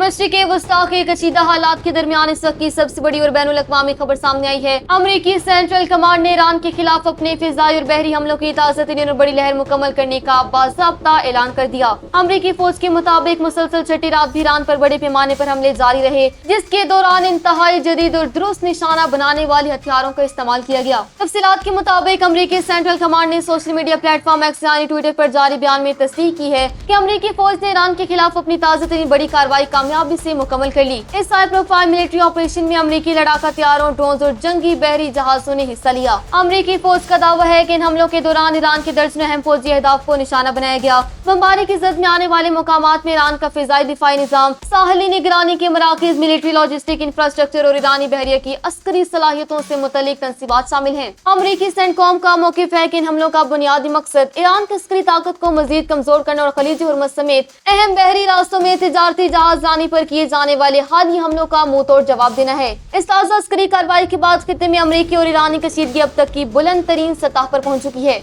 मशरिक़ वस्ता के कशीदा हालात के दरमियान इस वक्त की सबसे बड़ी और बैनुल अक़वामी खबर सामने आई है। अमरीकी सेंट्रल कमांड ने ईरान के खिलाफ अपने फिजाई और बहरी हमलों की ताज़ा-तरीन और बड़ी लहर मुकम्मल करने का बाज़ाब्ता ऐलान कर दिया। अमरीकी फौज के मुताबिक मुसलसल छठी रात भी ईरान पर बड़े पैमाने पर हमले जारी रहे, जिसके दौरान इंतहाई जदीद और दुरुस्त निशाना बनाने वाले हथियारों का इस्तेमाल किया गया। तफसीलात के मुताबिक अमरीकी सेंट्रल कमांड ने सोशल मीडिया प्लेटफॉर्म एक्स यानी ट्विटर पर जारी बयान में तस्दीक की है कि अमरीकी फौज ने ईरान के खिलाफ अपनी ताज़ा-तरीन बड़ी कार्रवाई कामयाबी से मुकम्मल कर ली। इस हाई प्रोफाइल मिलिट्री ऑपरेशन में अमरीकी लड़ाका तैयारों, ड्रोन और जंगी बहरी जहाजों ने हिस्सा लिया। अमरीकी फौज का दावा है कि इन हमलों के दौरान ईरान के दर्जनों अहम फौजी अहदाफ को निशाना बनाया गया। बमबारी की जद में आने वाले मुकामात में ईरान का फिजाई दिफाई निजाम, साहली निगरानी के मराकज, मिलिट्री लॉजिस्टिक इंफ्रास्ट्रक्चर और ईरानी बहरिया की अस्करी सलाहियतों से मुतल्लिक तंसीबात शामिल हैं। अमरीकी सेंटकॉम का मौक़िफ़ है कि इन हमलों का बुनियादी मकसद ईरान की अस्करी ताकत को मजीद कमजोर करना और खलीज हुर्मुज़ समेत अहम बहरी रास्तों में तिजारती जहाज रानी पर किए जाने वाले हालिया हमलों का मुंह तोड़ जवाब देना है। इस ताज़ा अस्करी कार्रवाई के बाद खित्ते में अमरीकी और ईरानी कशीदगी अब तक की बुलंद तरीन सतह पर पहुंच चुकी है।